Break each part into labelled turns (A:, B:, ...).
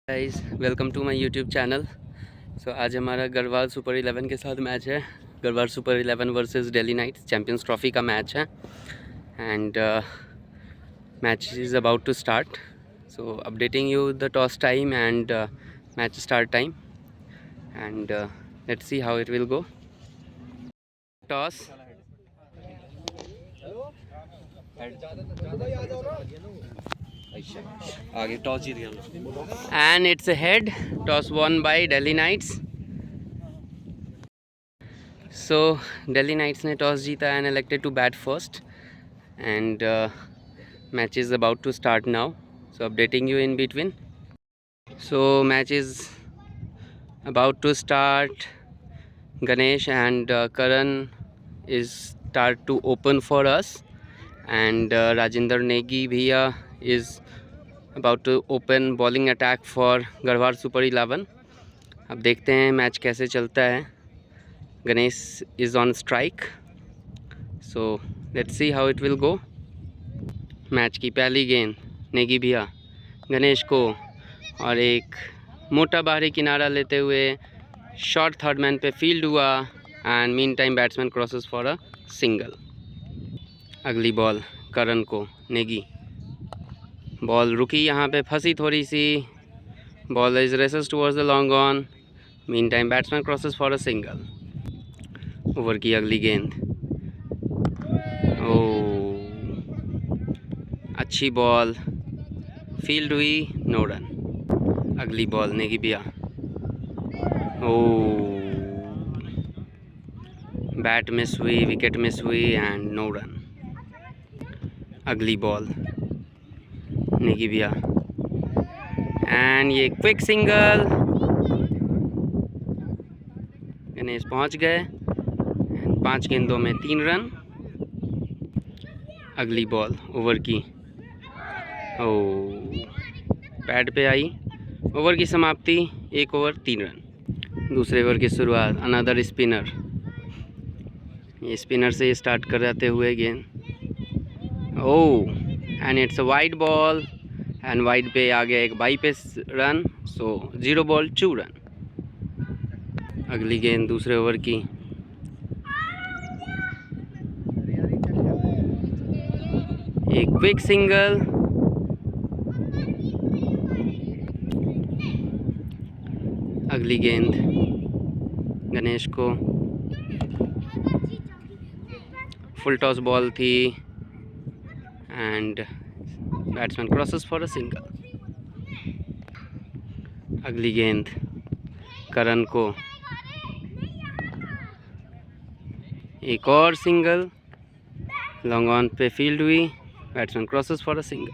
A: Guys welcome to my YouTube channel. आज हमारा Garhwal super 11 के साथ मैच है। Garhwal super 11 versus Delhi knights champions trophy का मैच है and match is about to start. So updating you the toss time and match start time and let's see how it will go. Toss
B: आगे toss जीत गया
A: and it's a head. Toss won by Delhi Knights. So Delhi Knights ने toss जीता and elected to bat first and match is about to start now. So updating you in between. So match is about to start. Ganesh and Karan is start to open for us and Rajinder Negi bhiya is about to open bowling attack for Garhwal super 11। अब देखते हैं match कैसे चलता है। Ganesh is on strike, so let's see how it will go. Match की पहली गेंद नेगी भैया गणेश को और एक मोटा बाहरी किनारा लेते हुए शॉर्ट थर्ड मैन पे फील्ड हुआ and mean time batsman crosses for a single. अगली बॉल करण को, नेगी बॉल रुकी यहाँ पे, फंसी थोड़ी सी, ball is races towards the long on, mean time batsman crosses for a single. Over की अगली गेंद, ओ अच्छी बॉल, फील्ड हुई, नो रन। अगली बॉल नेगी भैया, ओ बैट मिस हुई, विकेट मिस हुई एंड नो रन। अगली बॉल नेगी भैया एंड ये क्विक सिंगल, गणेश पहुंच गए एंड 5 गेंदों में 3 रन। अगली बॉल ओवर की, ओ पैड पे आई, ओवर की समाप्ति, 1 ओवर 3 रन। दूसरे ओवर की शुरुआत, अनदर स्पिनर, ये स्पिनर से स्टार्ट कराते हुए गेंद, oh and it's a wide ball and wide पे आ गया एक बाई पे रन, सो 0 बॉल 2 रन। अगली गेंद दूसरे ओवर की, एक क्विक सिंगल, अगली गेंद गणेश को, फुल टॉस बॉल थी and batsman crosses for a single. अगली गेंद करण को, एक और सिंगल, लॉन्ग ऑन पे फील्ड हुई, batsman crosses for a single.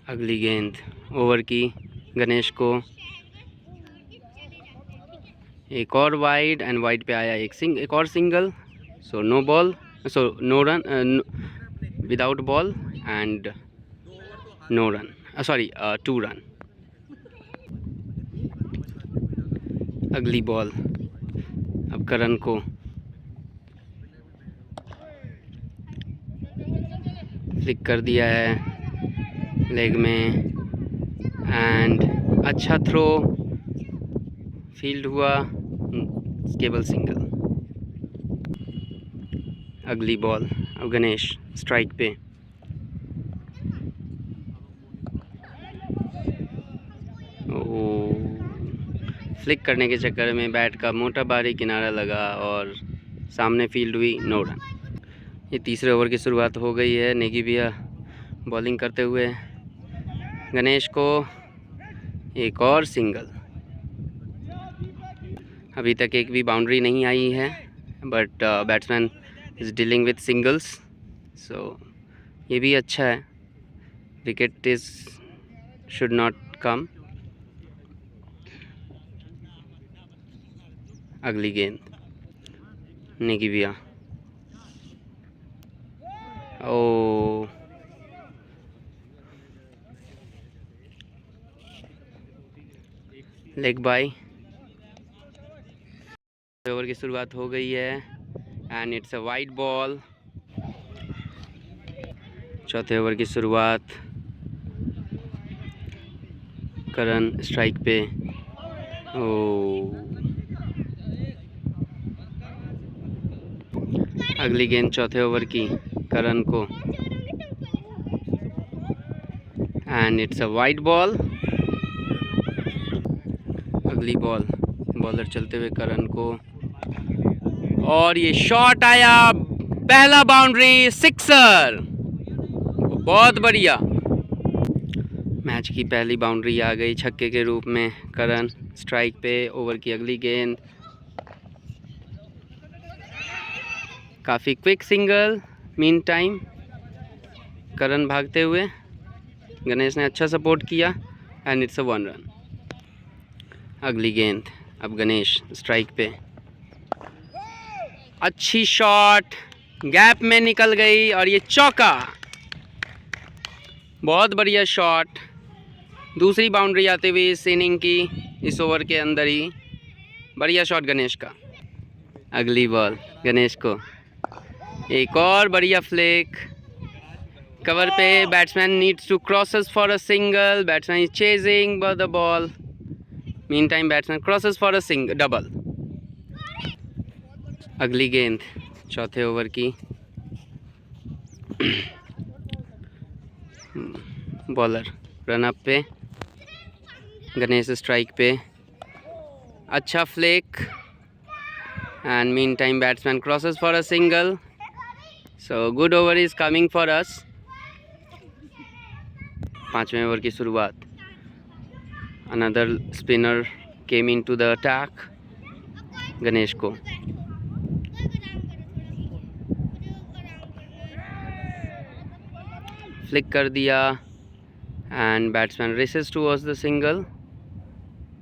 A: अगली गेंद ओवर की गणेश को, एक और वाइड एंड वाइड पे आया एक और single, so no ball, so no run, without ball and no run, sorry 2 run. अगली बॉल अब करण को, फ्लिक कर दिया है लेग में एंड अच्छा थ्रो, फील्ड हुआ, केवल सिंगल। अगली बॉल अब गणेश स्ट्राइक पे, ओ फ्लिक करने के चक्कर में बैट का मोटा बाहरी किनारा लगा और सामने फील्ड हुई, नो रन। ये तीसरे ओवर की शुरुआत हो गई है। नेगी भैया बॉलिंग करते हुए, गणेश को एक और सिंगल, अभी तक एक भी बाउंड्री नहीं आई है but batsman is dealing with singles, so ये भी अच्छा है, wicket is should not come. अगली गेंद नेगी भैया, ओ लेग बाई। ओवर की शुरुआत हो गई है and it's a wide ball. चौथे ओवर की शुरुआत, करण स्ट्राइक पे। ओ, अगली गेंद चौथे ओवर की करण को, and it's a wide ball. अगली बॉल, बॉलर चलते हुए करण को, और ये शॉट आया, पहला बाउंड्री, सिक्सर। बहुत बढ़िया, मैच की पहली बाउंड्री आ गई छक्के के रूप में। करण स्ट्राइक पे। ओवर की अगली गेंद, काफ़ी क्विक सिंगल। मीन टाइम करण भागते हुए, गणेश ने अच्छा सपोर्ट किया, एंड इट्स अ 1 रन। अगली गेंद, अब गणेश स्ट्राइक पे, अच्छी शॉट, गैप में निकल गई, और ये चौका। बहुत बढ़िया शॉट, दूसरी बाउंड्री आते हुए इस इनिंग की, इस ओवर के अंदर ही। बढ़िया शॉट गणेश का। अगली बॉल गणेश को, एक और बढ़िया फ्लिक, कवर पे। Batsman needs to crosses for a single, batsman is chasing the ball. Mean time batsman crosses for a double. अगली गेंद चौथे ओवर की, बॉलर रन अप पे, गणेश स्ट्राइक पे, अच्छा flick, and mean time batsman crosses for a single. So good over is coming for us. पाँचवें over की शुरुआत, another spinner came into the attack. Ganesh को, फ्लिक कर दिया, and batsman races towards the single,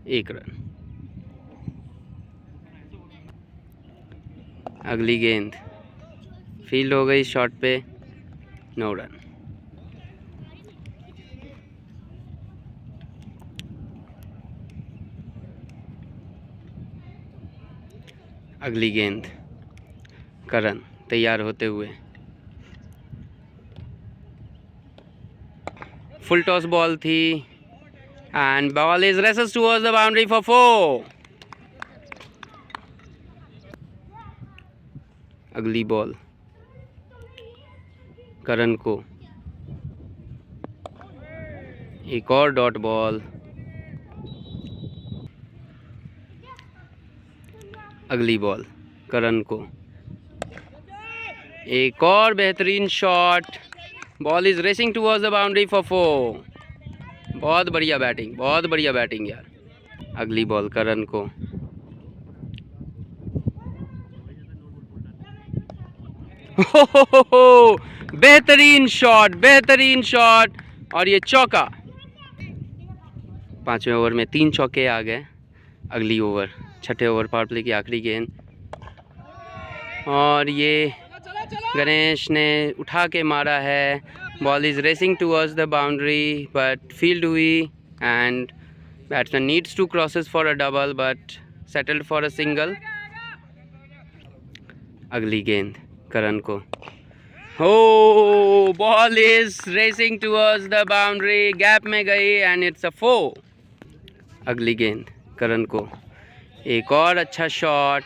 A: 1 run. अगली गेंद field हो गई शॉट पे, 9 रन। अगली गेंद करण तैयार होते हुए, फुल टॉस बॉल थी, and ball is races towards the boundary for 4। अगली बॉल करण को, एक और डॉट बॉल। अगली बॉल करण को, एक और बेहतरीन shot, ball is racing towards the boundary for 4। बहुत बढ़िया बैटिंग, बहुत बढ़िया बैटिंग यार। अगली बॉल करण को, हो, बेहतरीन शॉट, बेहतरीन शॉट, और ये चौका। पाँचवें ओवर में 3 चौके आ गए। अगली ओवर, छठे ओवर पावर प्ले की आखिरी गेंद, और ये गणेश ने उठा के मारा है। Ball is racing towards the boundary, but field हुई, and batsman needs to crosses for a double, but settled for a single. अगली गेंद करण को, हो, ball is racing towards the boundary, gap में गई, एंड इट्स अ 4। अगली गेंद करण को, एक और अच्छा शॉट,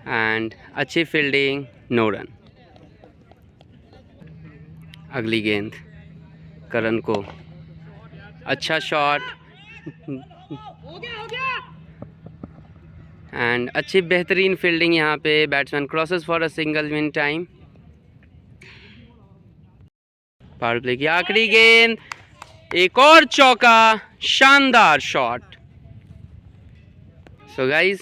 A: एंड अच्छी फील्डिंग, 9 रन। अगली गेंद करण को, अच्छा शॉट, एंड अच्छी बेहतरीन फील्डिंग यहाँ पे। Batsman crosses for a single mean time. Power play की आखिरी गेंद, एक और चौका, शानदार shot. So guys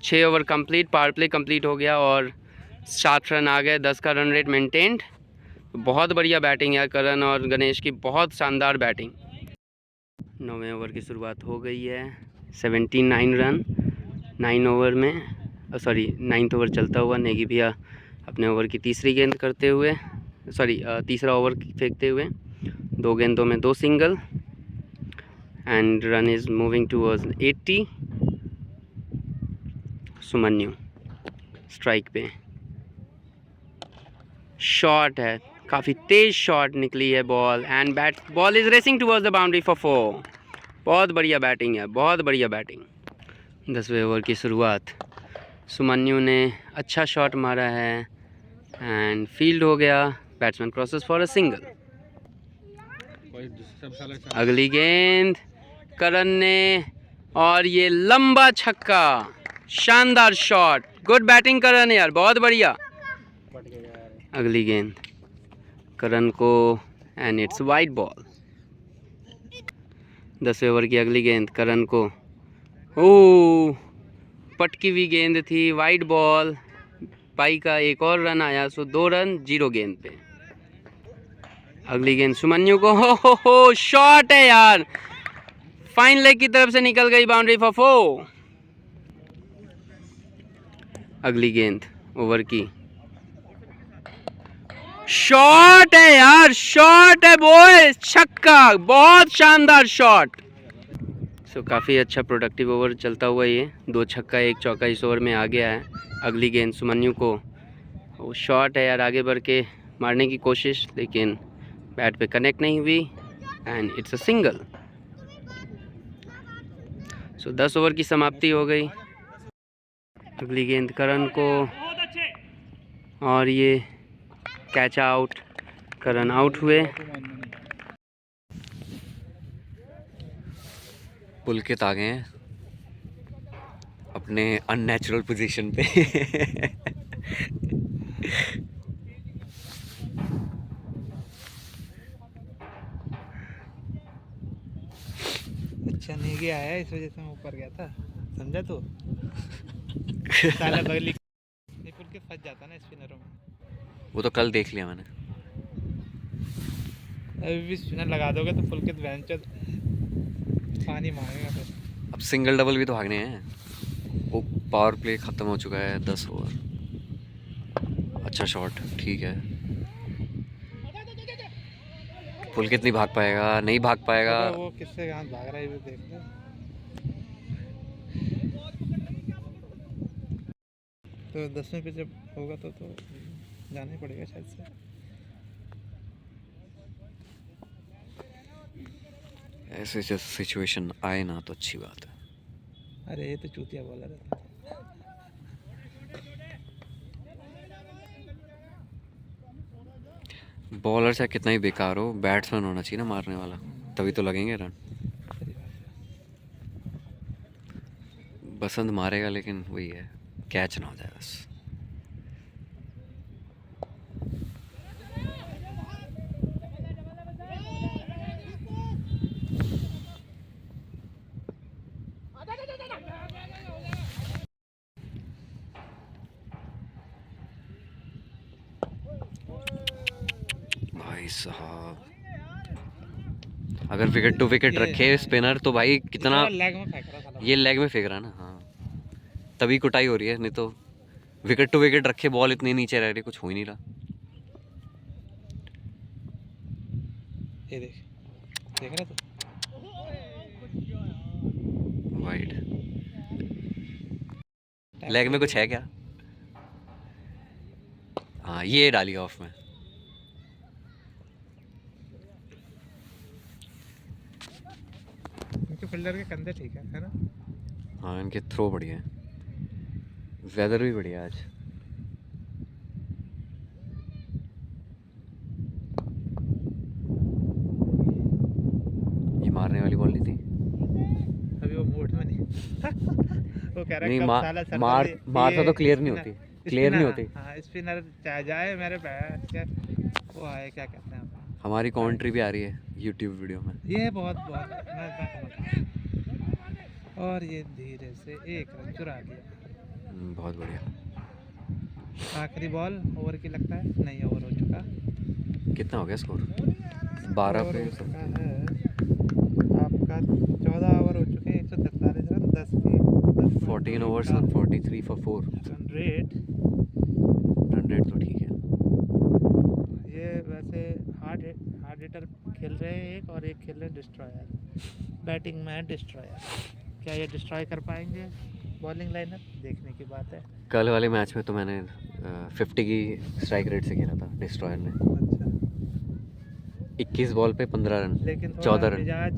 A: 6 over complete, power play complete हो गया, और 7 रन आ गए, 10 का रन रेट मेंटेन्ड। बहुत बढ़िया बैटिंग है करण और गणेश की, बहुत शानदार बैटिंग। 9वें ओवर की शुरुआत हो गई है। 79 रन 9 ओवर में, सॉरी 9th ओवर चलता हुआ। नेगी भैया अपने ओवर की तीसरी गेंद करते हुए, सॉरी तीसरा ओवर फेंकते हुए, 2 गेंदों में 2 single, and run is moving towards 80। Sumanyu strike पे, शॉट है, काफ़ी तेज शॉट निकली है ball, and ball is racing towards the boundary for 4। बहुत बढ़िया बैटिंग है, बहुत बढ़िया बैटिंग। 10वें ओवर की शुरुआत, सुमन्यु ने अच्छा शॉट मारा है एंड फील्ड हो गया। Batsman crosses for a single. अगली गेंद करण ने, और ये लंबा छक्का, शानदार शॉट, गुड बैटिंग करण यार, बहुत बढ़िया। अगली गेंद करण को एंड इट्स वाइड बॉल। 10वें ओवर की अगली गेंद करण को, ओ पटकी हुई गेंद थी, वाइड बॉल। पाई का एक और रन आया, सो 2 रन 0 गेंद पे। अगली गेंद सुमन्यु को, हो शॉट है यार, फाइन लेग की तरफ से निकल गई, बाउंड्री फॉर 4। अगली गेंद ओवर की, शॉट है यार, शॉट है बॉयज, छक्का, बहुत शानदार शॉट। सो काफ़ी अच्छा प्रोडक्टिव ओवर चलता हुआ ये 2 छक्का 1 चौका इस ओवर में आ गया है। अगली गेंद सुमन्यु को, वो शॉट है यार, आगे बढ़ के मारने की कोशिश, लेकिन बैट पे कनेक्ट नहीं हुई and it's a single. So 10 over की समाप्ति हो गई। अगली गेंद करण को, और ये कैच आउट, करण आउट हुए।
B: पुलकित आ गए हैं अपने अननेचुरल पोजीशन पे।
C: अच्छा नहीं गया है, इस वजह से मैं ऊपर गया था, समझा तू? साला बगली नहीं, पुलकित फंस जाता ना स्पिनरों में।
B: वो तो कल देख लिया मैंने।
C: अभी भी स्पिनर लगा दोगे तो पुलकित वेंचर पानी मांगेगा फिर।
B: अब सिंगल डबल भी तो भागने हैं। वो पावर प्ले ख़त्म हो चुका है, 10 ओवर। अच्छा शॉट, ठीक है। पुलकित नहीं भाग पाएगा, नहीं भाग पाएगा।
C: वो किससे हाथ भाग रहा है ये देख ले। तो 10वें पे जब होगा तो जाना ही पड़ेगा शायद से।
B: ऐसे जब सिचुएशन आए ना तो अच्छी बात है।
C: अरे ये तो चूतिया बॉलर है।
B: बॉलर चाहे कितना ही बेकार हो, बैट्समैन होना चाहिए ना मारने वाला, तभी तो लगेंगे रन। बसंत मारेगा, लेकिन वही है, कैच ना हो जाए बस। भाई साहब, अगर विकेट टू विकेट रखे स्पिनर तो भाई कितना,
C: लेग में फेंक रहा था।
B: ये लेग में फेंक रहा है ना, हाँ तभी कुटाई हो रही है, नहीं तो विकेट टू विकेट रखे बॉल इतनी नीचे रह रही, कुछ हो ही नहीं रहा।
C: ये देख, देख रहा तू?
B: वाइड लेग में कुछ है क्या? हाँ ये डाली ऑफ में।
C: इनके फील्डर के कंधे ठीक है ना?
B: हाँ इनके थ्रो बढ़िया है, वेदर भी बढ़िया है आज। ये मारने वाली बॉल नहीं थी।
C: अभी वो मूड में नहीं। वो कह रहा
B: नहीं,
C: है
B: मारता तो क्लियर नहीं होती, क्लियर नहीं होती।
C: हाँ स्पिनर चाहे जाए मेरे बैट के, वो आए क्या कहते हैं आप?
B: हमारी कमेंट्री भी आ रही है यूट्यूब वीडियो में।
C: ये बहुत बहुत मैं समझ। और ये धीरे से एक रन चुरा दिया।
B: बहुत बढ़िया।
C: आखिरी बॉल ओवर की लगता है, नहीं ओवर हो चुका।
B: कितना हो गया स्कोर? 12 पे
C: हो चुका है आपका, 14 ओवर हो चुके हैं, 143 रन, 10 की
B: 14 ओवर्स और 43 for 4
C: run rate.
B: Run rate तो ठीक है।
C: ये वैसे हार्ड हिटर खेल रहे हैं एक, और एक खेल रहे हैं डिस्ट्रॉयर। बैटिंग में है डिस्ट्रॉयर, क्या ये डिस्ट्रॉय कर पाएंगे? बॉलिंग लाइनअप देखने की बात है।
B: कल वाले मैच में तो मैंने 50 की स्ट्राइक रेट से खेला था डिस्ट्रॉयर ने।
C: अच्छा
B: 21 बॉल पे 15 रन,
C: लेकिन
B: 14 रन।
C: मिजाज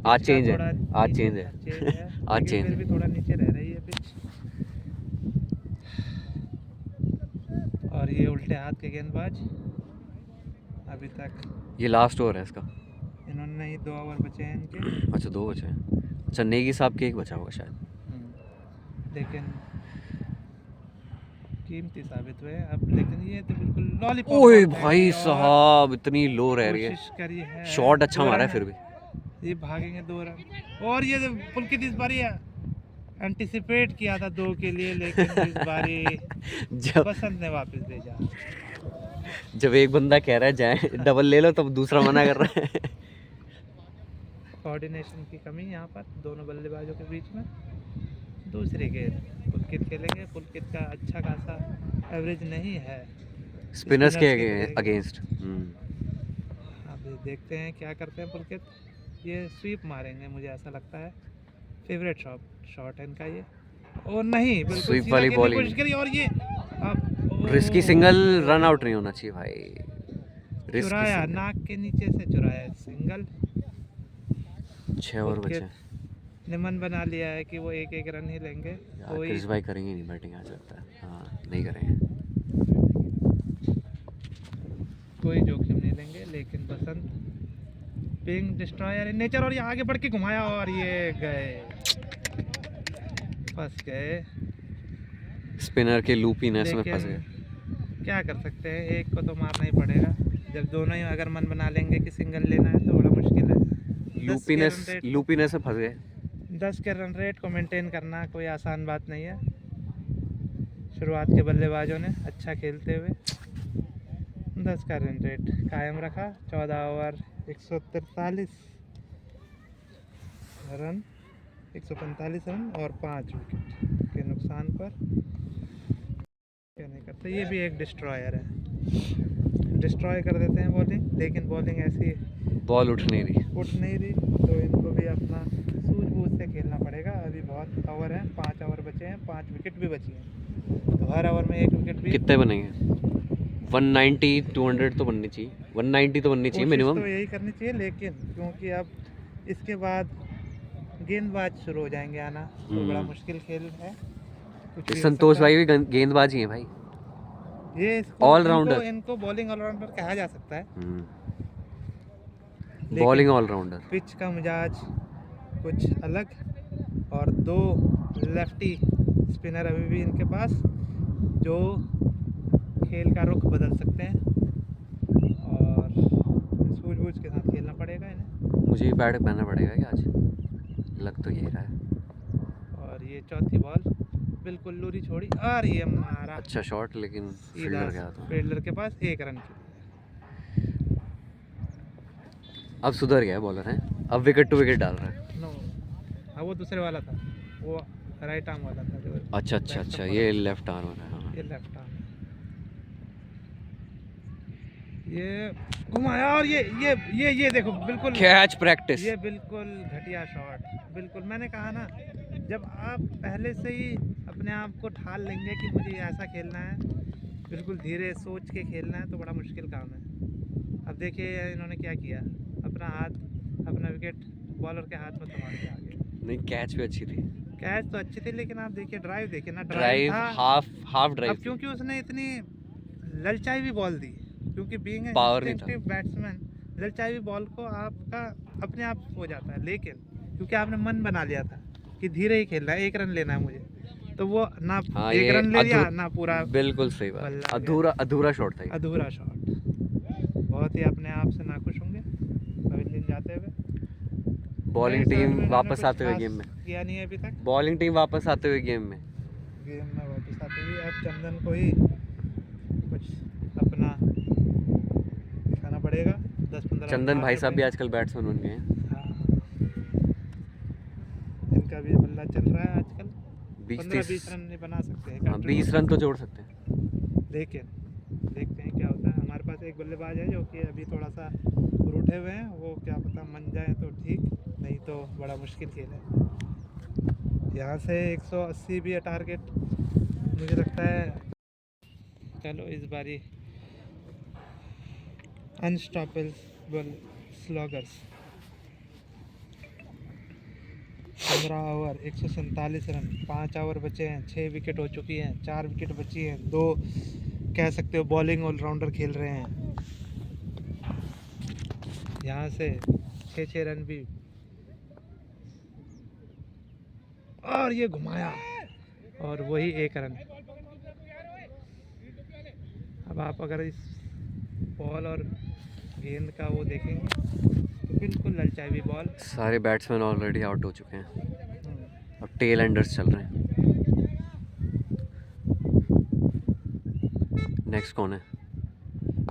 B: आज
C: पिच का
B: चेंज है,
C: थोड़ा
B: आज
C: नीचे-
B: चेंज है।
C: चेंज है
B: आज
C: लेकिन
B: चेंज
C: फिर
B: है।
C: भी थोड़ा नीचे रह रही है पिच। और ये उल्टे हाथ के गेंदबाज अभी तक
B: ये लास्ट ओवर है इसका।
C: इन्होंने ही 2 ओवर बचे हैं इनके।
B: अच्छा 2 बचे हैं। अच्छा नेगी साहब के 1 बचा होगा शायद।
C: लेकिन कीमती साबित हुए अब। लेकिन ये तो बिल्कुल लॉलीपॉप
B: ओए
C: शॉट है
B: भाई
C: और
B: साहब इतनी लो रह रही है।
C: कोशिश करी है।
B: शॉट अच्छा
C: 2
B: मारा है
C: रन
B: फिर भी।
C: ये भागेंगे 2 रन। और ये पुलकित इस बारी एंटिसिपेट किया था 2 के लिए, लेकिन इस बारी
B: जब
C: बसंत ने वापस भेजा।
B: जब एक बंदा कह रहा है जाए डबल ले लो तब दूसरा मना कर रहा है।
C: कोऑर्डिनेशन की कमी यहाँ पर दोनों बल्लेबाजों के बीच में। दूसरी गेंद पुलकित खेलेंगे। पुलकित का अच्छा खासा एवरेज नहीं है
B: स्पिनर्स के
C: लिए।
B: अगेंस्ट।
C: अब देखते हैं क्या करते हैं पुलकित। ये स्वीप मारेंगे मुझे ऐसा लगता है। फेवरेट शॉट है इनका ये। और नहीं बिल्कुल
B: स्वीप
C: सीधा
B: वाली
C: खेलने की
B: बॉलिंग।
C: कोशिश करी और ये अब
B: रिस्की सिंगल रन आउट नहीं होना चाहिए भाई। रिस्की
C: चुराया,
B: सिंगल।
C: नाक के नीचे से चुराया सिंगल।
B: 6 ओवर बचे हैं।
C: ने मन बना लिया है कि वो 1-1 रन ही लेंगे।
B: यार
C: कोई
B: क्रिस भाई करेंगे नहीं बैटिंग आज लगता है। हाँ नहीं करेंगे।
C: कोई जोखिम नहीं लेंगे। लेकिन बसंत पिंग डिस्ट्रॉयर इन नेचर और ये आगे बढ़ के घुमाया और ये गए, फंस गए।
B: स्पिनर के लूपीनेस में फंस गए।
C: लेकिन क्या कर सकते हैं, एक को तो मारना ही पड़ेगा। जब दोनों ही अगर मन बना लेंगे कि सिंगल लेना है तो बड़ा मुश्किल है। 10
B: लूपीनेस में फंस गए।
C: 10 के रन रेट को मेंटेन करना कोई आसान बात नहीं है। शुरुआत के बल्लेबाजों ने अच्छा खेलते हुए 10 का रन रेट कायम रखा। 14 ओवर 143 रन 145 रन और 5 विकेट के नुकसान पर क्या नहीं करते। ये भी एक डिस्ट्रॉयर है। डिस्ट्रॉय कर देते हैं बॉलिंग, लेकिन बॉलिंग ऐसी
B: बॉल उठ नहीं रही।
C: उठ नहीं रही तो इनको भी अपना सूझबूझ से खेलना पड़ेगा। अभी बहुत ओवर हैं, 5 ओवर बचे हैं, 5 विकेट भी बची हैं, तो हर ओवर में 1 विकेट भी।
B: कितने बनेंगे? 190 200 तो बननी चाहिए। 190 तो बननी चाहिए
C: कोशिश
B: मिनिमम।
C: तो यही करनी चाहिए, लेकिन क्योंकि अब इसके बाद गेंदबाज शुरू हो जाएंगे आना तो बड़ा मुश्किल खेल है। कुछ भी हो
B: संतोष
C: सकता है।
B: भाई भी गेंदबाज ही है भाई।
C: ये इसको
B: ऑलराउंडर।
C: इनको बॉलिंग ऑलराउंडर कहा जा सकता है।
B: Bowling allrounder.
C: पिच का मिजाज कुछ अलग और 2 लेफ्टी स्पिनर अभी भी इनके पास जो खेल का रुख बदल सकते हैं और सूझबूझ के साथ खेलना पड़ेगा इन्हें।
B: मुझे भी बैट पहनना पड़ेगा क्या आज? लग तो यही रहा है।
C: और ये चौथी बॉल बिल्कुल लूरी छोड़ी और ये मारा
B: अच्छा शॉट लेकिन
C: सीधा
B: फील्डर गया था।
C: फील्डर के पास 1 रन के लिए।
B: अब सुधर गया बॉलर है। अब विकेट टू विकेट डाल रहा है।
C: नो, हाँ वो दूसरे वाला था, वो राइट आर्म वाला था जो
B: अच्छा ये लेफ्ट आर्म है। हाँ
C: ये लेफ्ट आर्म। ये घुमाया और ये देखो बिल्कुल
B: कैच प्रैक्टिस।
C: ये बिल्कुल घटिया शॉट। बिल्कुल मैंने कहा ना, जब आप पहले से ही अपने आप को ठाल लेंगे कि मुझे ऐसा खेलना है, बिल्कुल धीरे सोच के खेलना है, तो बड़ा मुश्किल काम है। अब देखिए इन्होंने क्या किया, अपना विकेट बॉलर के हाथ में थमा दिया आगे।
B: नहीं कैच भी अच्छी थी।
C: कैच तो अच्छी थी, लेकिन आप देखिए ड्राइव देखिए ना,
B: ड्राइव
C: था।
B: Half drive.
C: अब क्योंकि उसने इतनी ललचाई हुई बॉल दी, क्योंकि बीइंग
B: Power नहीं था।
C: इंस्टिंक्टिव बैट्समैन ललचाई हुई बॉल को आपका अपने आप हो जाता है। लेकिन क्योंकि आपने मन बना लिया था कि धीरे ही खेलना है, 1 रन लेना है मुझे, तो वो ना
B: हाँ,
C: 1
B: ये
C: रन ले लिया ना पूरा।
B: बिल्कुल सही बात।
C: बल्ला गया।
B: अधूरा शॉट था ये।
C: अधूरा शॉट। बहुत ही अपने आप से नाखुश होंगे पवेलियन जाते हुए।
B: बॉलिंग
C: मेरे हिसाब
B: टीम
C: में
B: वापस
C: इन्होंने
B: आते हुए
C: कुछ
B: गेम में।
C: खास किया नहीं है अभी तक।
B: बॉलिंग टीम वापस आते हुए गेम में।
C: गेम में वापस आते हुए अब चंदन को ही कुछ अपना दिखाना पड़ेगा। 10-15
B: चंदन भाई साहब भी आजकल बैट्समैन बन गए हैं।
C: इनका भी बल्ला चल रहा है आजकल।
B: 20-30
C: 15-20 रन नहीं बना सकते हैं।
B: हाँ 20 रन तो जोड़ सकते हैं।
C: लेकिन देखते हैं क्या होता है। हमारे पास एक बल्लेबाज है जो कि अभी थोड़ा सा रूठे हुए हैं, वो क्या पता मन जाए तो ठीक, नहीं तो बड़ा मुश्किल खेल है। यहाँ से 180 भी है टारगेट मुझे लगता है। चलो इस बारी अनस्टॉपेबल स्लॉगर्स 15 ओवर 147 रन, 5 ओवर बचे हैं, 6 विकेट हो चुकी हैं, 4 विकेट बची हैं, 2 कह सकते हो बॉलिंग ऑलराउंडर खेल रहे हैं। यहाँ से 6 रन भी, और ये घुमाया और वही 1 रन। अब आप अगर इस बॉल और गेंद का वो देखेंगे तो बिल्कुल ललचाई बॉल।
B: सारे बैट्समैन ऑलरेडी आउट हो चुके हैं, अब टेल एंडर्स चल रहे हैं। नेक्स्ट कौन है?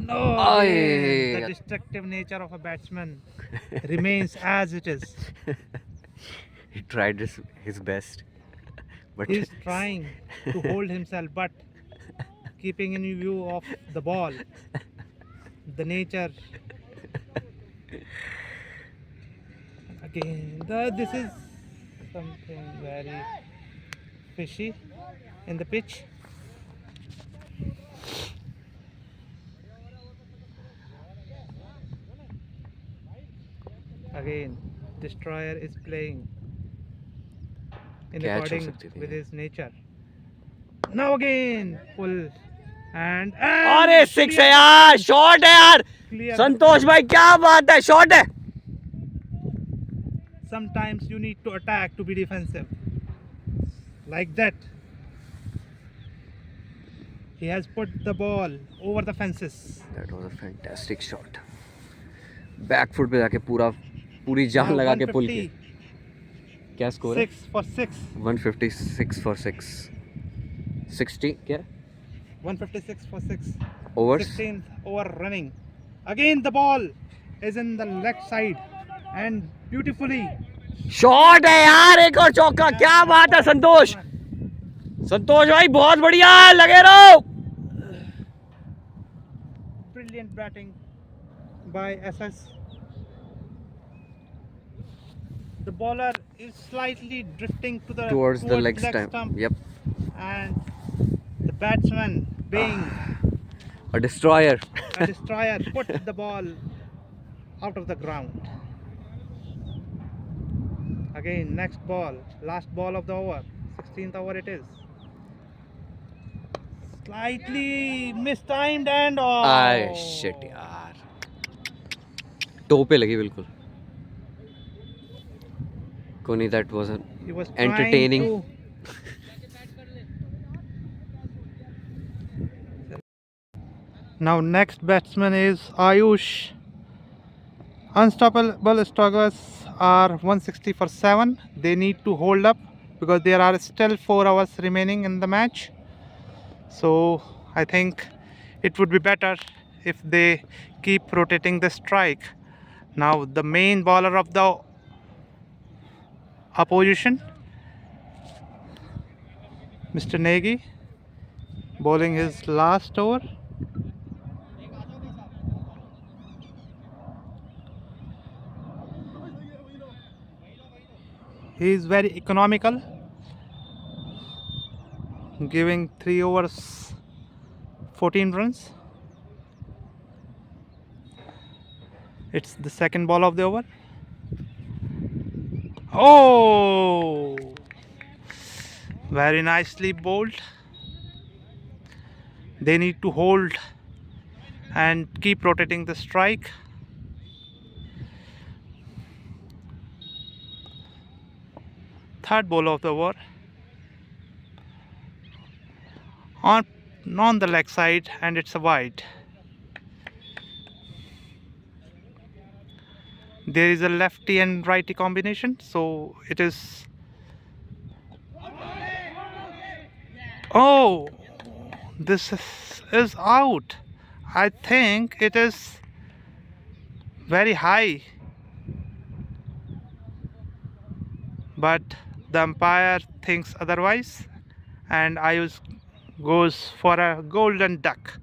C: No,
B: Aye.
C: again, the destructive nature of a batsman remains as it is.
B: He tried his best, but
C: He is trying to hold himself, but keeping in view of the ball, the nature. Again, this is something very fishy in the pitch. Again, Destroyer is playing in
B: Catch हो
C: according
B: सकती थी।
C: with his nature. Now again, pull and
A: अरे 6 है यार, shot है यार।
C: clear.
A: संतोष भाई क्या बात है, शॉट है।
C: Sometimes you need to attack to be defensive. Like that. He has put the ball over the fences.
B: that was a fantastic shot. Back foot पे जाके पूरी जान
C: Now
B: लगा के पुल की।
C: 150,
B: क्या स्कोर है?
C: 6 for 6.
B: 156 for 6, 60 क्या
C: 156 for 6.
B: overs?
C: 16th over running. Again the ball is in the left side and beautifully.
A: Shot है यार, एक और चौका। क्या बात है संतोष, संतोष भाई बहुत बढ़िया, लगे रहो।
C: Brilliant batting by SS. The bowler is slightly drifting to the
B: Towards the leg stump. Yep,
C: and the batsman being
B: a destroyer.
C: a destroyer put the ball out of the ground. Again, next ball, last ball of the over, 16th over it is. Slightly mistimed and
B: I shit यार, to पे लगी बिल्कुल। कोनी, that was an
C: he was trying
B: entertaining.
C: to- Now next batsman is Ayush. Unstoppable Strugglers are 160 for 7. They need to hold up because there are still 4 hours remaining in the match. So I think it would be better if they keep rotating the strike. Now the main bowler of the opposition, Mr. Nagy, bowling his last over. He is very economical, giving 3 overs 14 runs. It's the second ball of the over. Oh, very nicely bowled. They need to hold and keep rotating the strike. Third ball of the over. On the leg side, and it's a wide. There is a lefty and righty combination, so it is. Oh, this is out. I think it is very high, but the umpire thinks otherwise, and Ayush goes for a golden duck.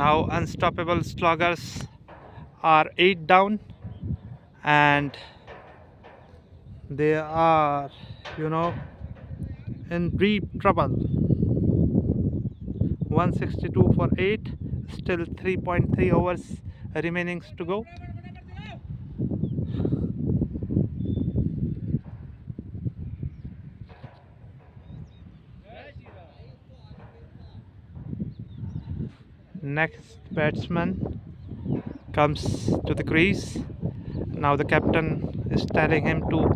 C: Now Unstoppable Sluggers are 8 down, and they are, in deep trouble. 162 for 8, still 3.3 overs remaining to go. next batsman comes to the crease. Now the captain is telling him to,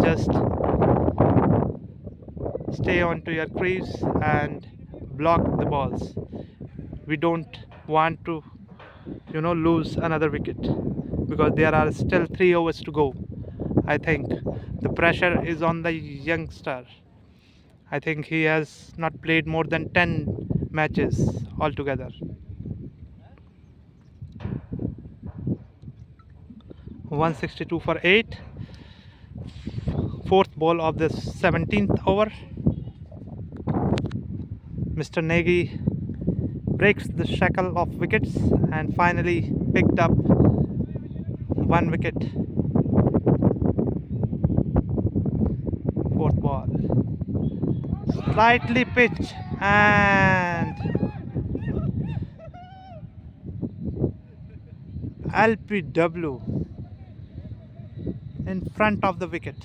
C: just stay onto your crease and block the balls. We don't want to, lose another wicket because there are still 3 overs to go. I think the pressure is on the youngster. I think he has not played more than 10 matches altogether. 162 for 8. Fourth ball of the 17th over. Mr. Nagy breaks the shackle of wickets and finally picked up 1 wicket. Fourth ball. Slightly pitched and LPW in front of the wicket.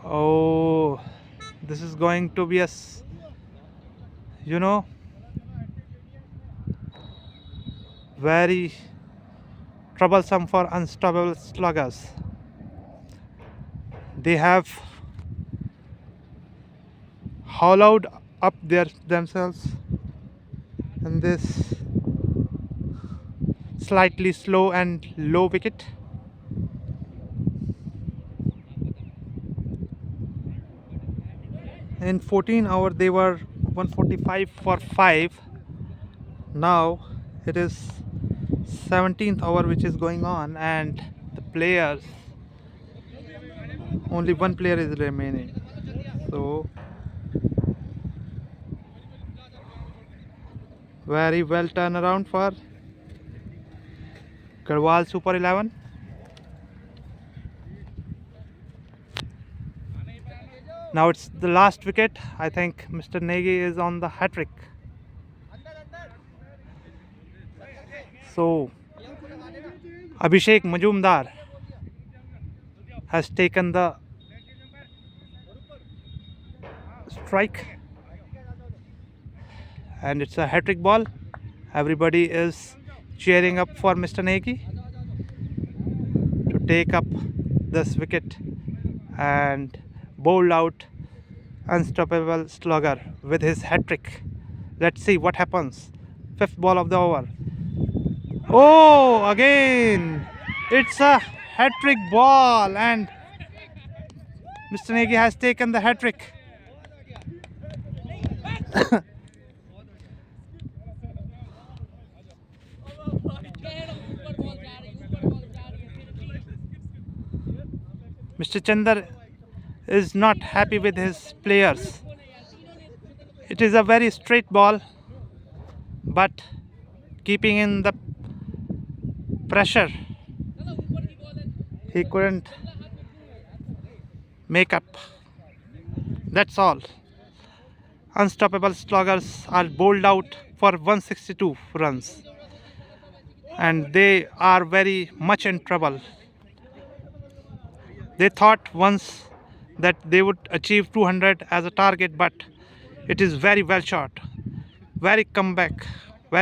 C: Oh, this is going to be a, very troublesome for unstoppable sluggers. They have hollowed up themselves in this slightly slow and low wicket. In 14 hours they were 145 for 5. Now it is 17th hour which is going on and the players, only 1 player is remaining. So very well turnaround for Garhwal Super 11. Now it's the last wicket. I think Mr. Nagy is on the hat-trick. So Abhishek Majumdar has taken the strike and it's a hat-trick ball. Everybody is cheering up for Mr. Nagy to take up this wicket and bowled out unstoppable slugger with his hat-trick. Let's see what happens. 5th ball of the over. Oh, again it's a hat-trick ball and Mr. Nagy has taken the hat-trick. Mr. Chandar is not happy with his players. It is a very straight ball, but keeping in the pressure, he couldn't make up. That's all. Unstoppable sluggers are bowled out for 162 runs and they are very much in trouble. They thought once that they would achieve 200 as a target, but it is very well shot. Very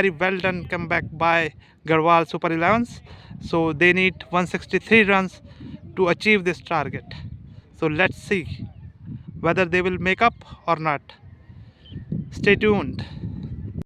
C: well done comeback by Garhwal Super 11s. So they need 163 runs to achieve this target. So let's see whether they will make up or not. Stay tuned.